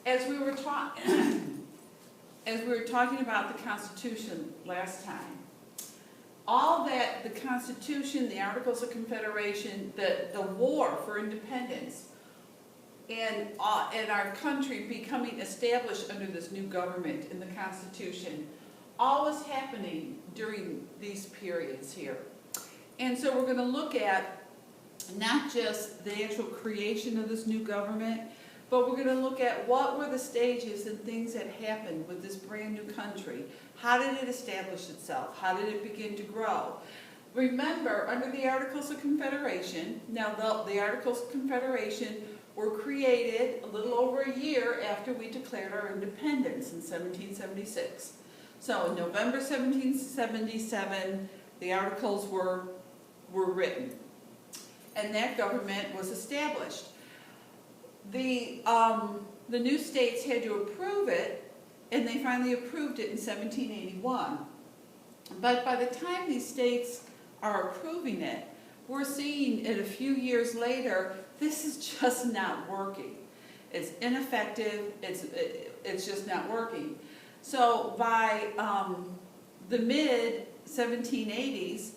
as we were talking about the Constitution last time, all that the Constitution, the Articles of Confederation, the war for independence, and our country becoming established under this new government in the Constitution, all was happening during these periods here. And so we're going to look at not just the actual creation of this new government, but we're going to look at what were the stages and things that happened with this brand new country. How did it establish itself? How did it begin to grow? Remember, under the Articles of Confederation, now the Articles of Confederation were created a little over a year after we declared our independence in 1776. So in November 1777, the Articles were written, and that government was established. The new states had to approve it, and they finally approved it in 1781. But by the time these states are approving it, we're seeing it a few years later, this is just not working. It's ineffective, it's just not working. So by the mid-1780s,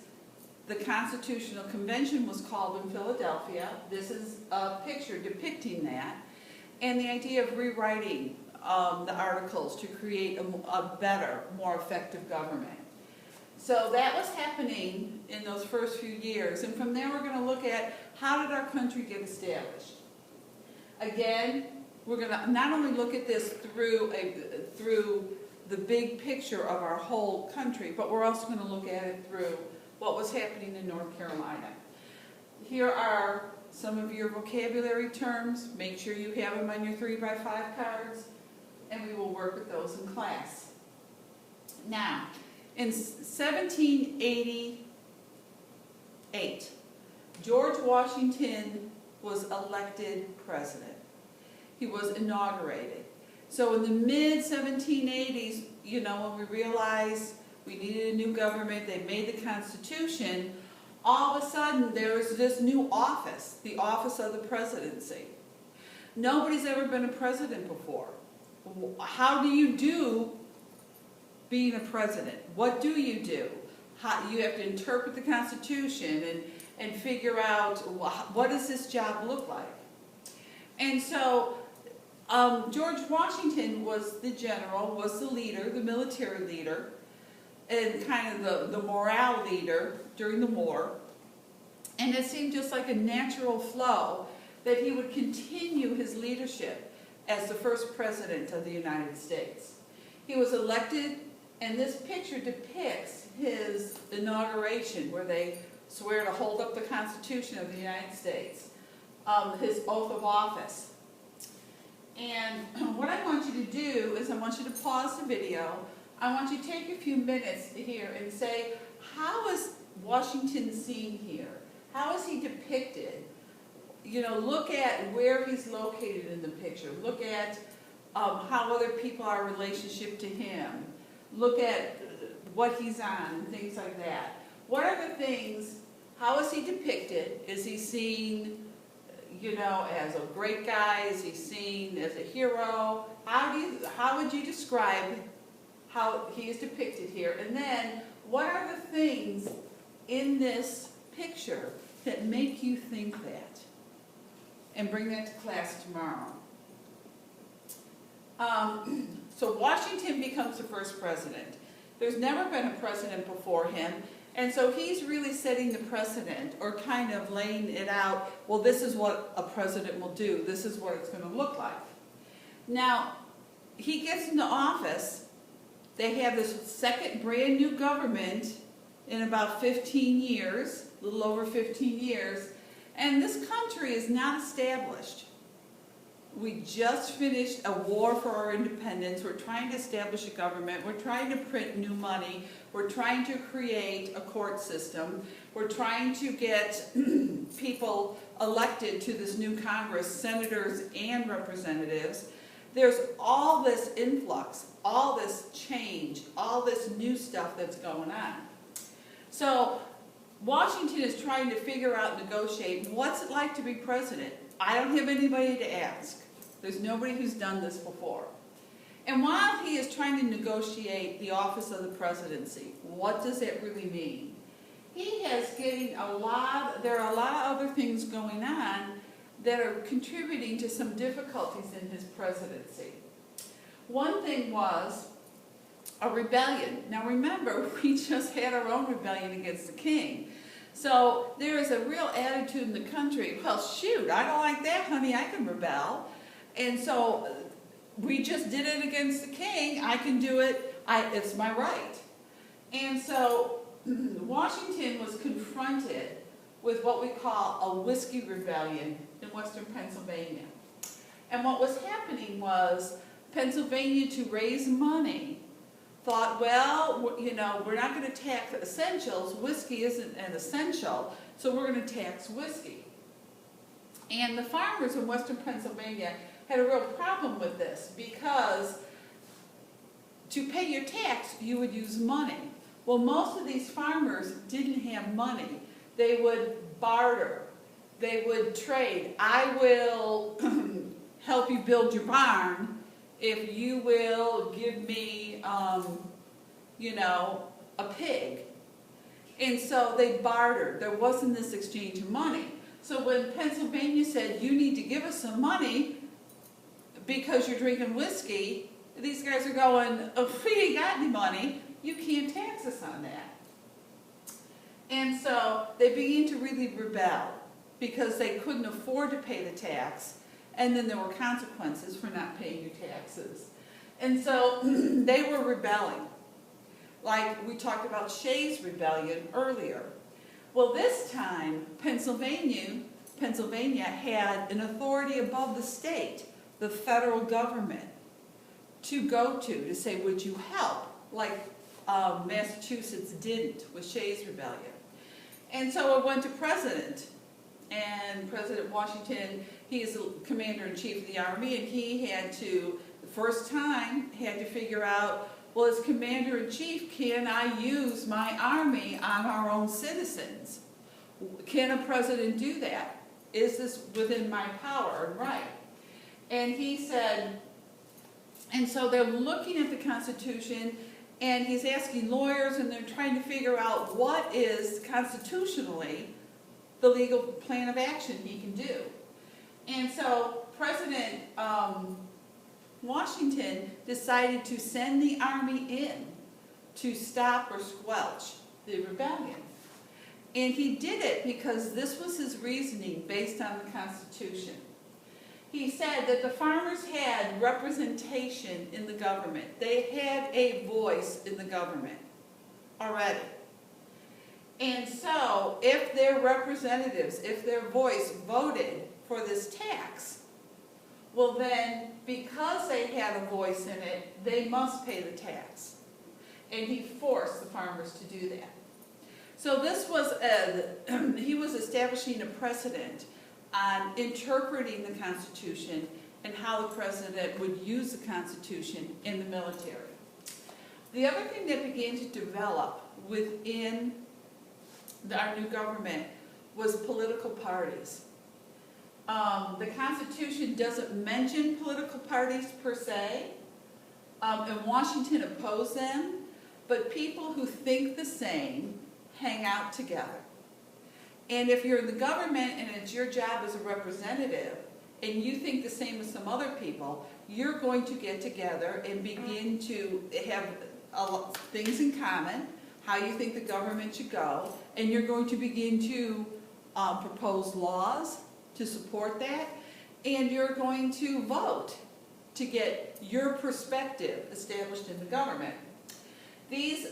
the Constitutional Convention was called in Philadelphia. This is a picture depicting that. And the idea of rewriting the Articles to create a better, more effective government. So that was happening in those first few years. And from there we're going to look at how did our country get established. Again, we're going to not only look at this through the big picture of our whole country, but we're also going to look at it through what was happening in North Carolina. Here are some of your vocabulary terms. Make sure you have them on your 3x5 cards, and we will work with those in class. Now, in 1788, George Washington was elected president. He was inaugurated. So in the mid-1780s, you know, when we realized we needed a new government, they made the Constitution, all of a sudden there was this new office, the office of the presidency. Nobody's ever been a president before. How do you do being a president? What do? You have to interpret the Constitution and figure out what does this job look like. And so George Washington was the general, was the leader, the military leader, and kind of the morale leader during the war. And it seemed just like a natural flow that he would continue his leadership as the first president of the United States. He was elected, and this picture depicts his inauguration, where they swear to hold up the Constitution of the United States, his oath of office. And what I want you to do is I want you to pause the video. I want you to take a few minutes here and say, how is Washington seen here? How is he depicted? You know, look at where he's located in the picture. Look at how other people are in relationship to him. Look at what he's on and things like that. What are the things, how is he depicted? Is he seen, you know, as a great guy? Is he seen as a hero? How would you describe how he is depicted here? And then, what are the things in this picture that make you think that? And bring that to class tomorrow. So Washington becomes the first president. There's never been a president before him, and so he's really setting the precedent, or kind of laying it out, well, this is what a president will do, this is what it's going to look like. Now, he gets into office, they have this second brand new government in about 15 years, a little over 15 years, and this country is not established. We just finished a war for our independence. We're trying to establish a government. We're trying to print new money. We're trying to create a court system. We're trying to get people elected to this new Congress, senators and representatives. There's all this influx, all this change, all this new stuff that's going on. So Washington is trying to figure out, negotiate, what's it like to be president? I don't have anybody to ask. There's nobody who's done this before. And while he is trying to negotiate the office of the presidency, what does that really mean? He is getting there are a lot of other things going on that are contributing to some difficulties in his presidency. One thing was a rebellion. Now remember, we just had our own rebellion against the king. So there is a real attitude in the country, well shoot, I don't like that, honey, I can rebel. And so we just did it against the king, I can do it, it's my right. And so Washington was confronted with what we call a whiskey rebellion in western Pennsylvania. And what was happening was Pennsylvania, to raise money, thought, well, you know, we're not going to tax essentials. Whiskey isn't an essential, so we're going to tax whiskey. And the farmers in western Pennsylvania had a real problem with this because to pay your tax, you would use money. Well, most of these farmers didn't have money. They would barter. They would trade. I will help you build your barn if you will give me, you know, a pig. And so they bartered. There wasn't this exchange of money. So when Pennsylvania said, you need to give us some money because you're drinking whiskey, these guys are going, oh, we ain't got any money. You can't tax us on that. And so they began to really rebel because they couldn't afford to pay the tax, and then there were consequences for not paying your taxes. And so they were rebelling. Like we talked about Shays' rebellion earlier. Well, this time, Pennsylvania had an authority above the state, the federal government, to go to say, would you help? Like Massachusetts didn't with Shays' rebellion. And so it went to President, and President Washington, he is the commander-in-chief of the Army, and he had to, the first time, had to figure out, well, as commander-in-chief, can I use my army on our own citizens? Can a president do that? Is this within my power and right? And he said, and so they're looking at the Constitution, and he's asking lawyers, and they're trying to figure out what is constitutionally the legal plan of action he can do. And so President Washington decided to send the army in to stop or squelch the rebellion. And he did it because this was his reasoning based on the Constitution. He said that the farmers had representation in the government. They had a voice in the government already. And so if their representatives, if their voice voted for this tax, well then, because they had a voice in it, they must pay the tax. And he forced the farmers to do that. So this was, he was establishing a precedent on interpreting the Constitution and how the president would use the Constitution in the military. The other thing that began to develop within our new government was political parties. The Constitution doesn't mention political parties per se, and Washington opposed them, but people who think the same hang out together. And if you're in the government and it's your job as a representative and you think the same as some other people, you're going to get together and begin to have things in common, how you think the government should go, and you're going to begin to propose laws to support that, and you're going to vote to get your perspective established in the government. These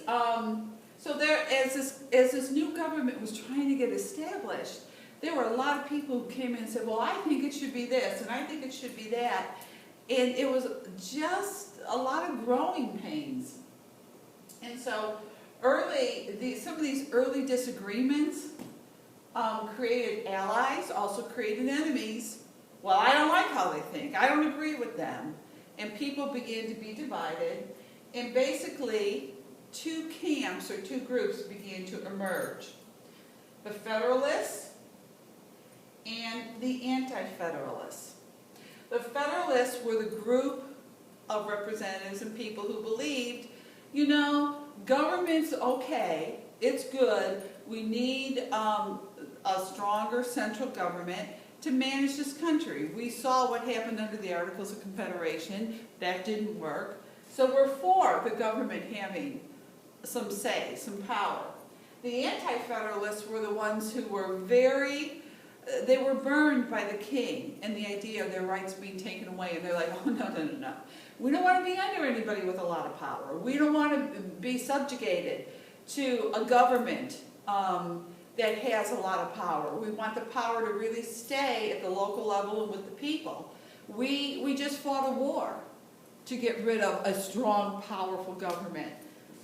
So there, as this new government was trying to get established, there were a lot of people who came in and said, well, I think it should be this, and I think it should be that. And it was just a lot of growing pains. And so some of these early disagreements created allies, also created enemies. Well, I don't like how they think. I don't agree with them. And people began to be divided. And basically, two camps or two groups began to emerge. The Federalists and the Anti-Federalists. The Federalists were the group of representatives and people who believed, you know, government's okay, it's good, we need a stronger central government to manage this country. We saw what happened under the Articles of Confederation. That didn't work. So we're for the government having some say, some power. The Anti-Federalists were the ones who were they were burned by the king and the idea of their rights being taken away. And they're like, oh, no, no, no, no. We don't want to be under anybody with a lot of power. We don't want to be subjugated to a government that has a lot of power. We want the power to really stay at the local level and with the people. We just fought a war to get rid of a strong, powerful government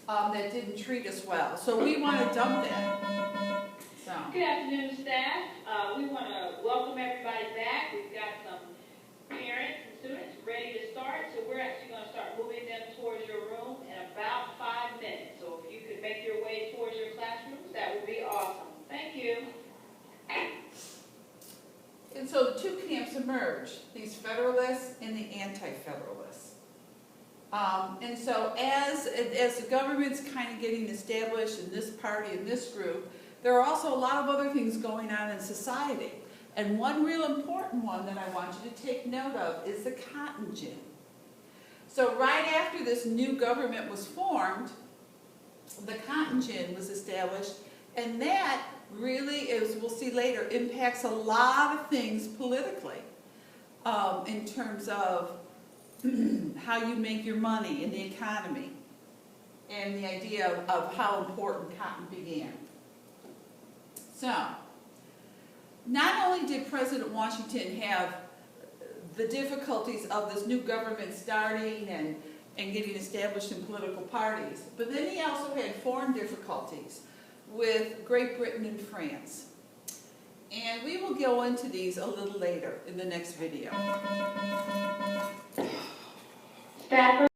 that didn't treat us well. So we want to dump that. So. Good afternoon, staff. We want to welcome everybody back. We've got some parents and students ready to start, so we're actually going to start moving them towards your room in about 5 minutes. So if you could make your way towards your classrooms, that would be awesome. Thank you. And so the two camps emerged, these Federalists and the Anti-Federalists. And so as the government's kind of getting established in this party and this group, there are also a lot of other things going on in society. And one real important one that I want you to take note of is the cotton gin. So right after this new government was formed, the cotton gin was established, and that really, as we'll see later, impacts a lot of things politically in terms of how you make your money in the economy and the idea of how important cotton began. So, not only did President Washington have the difficulties of this new government starting and getting established in political parties, but then he also had foreign difficulties with Great Britain and France. And we will go into these a little later in the next video. Staff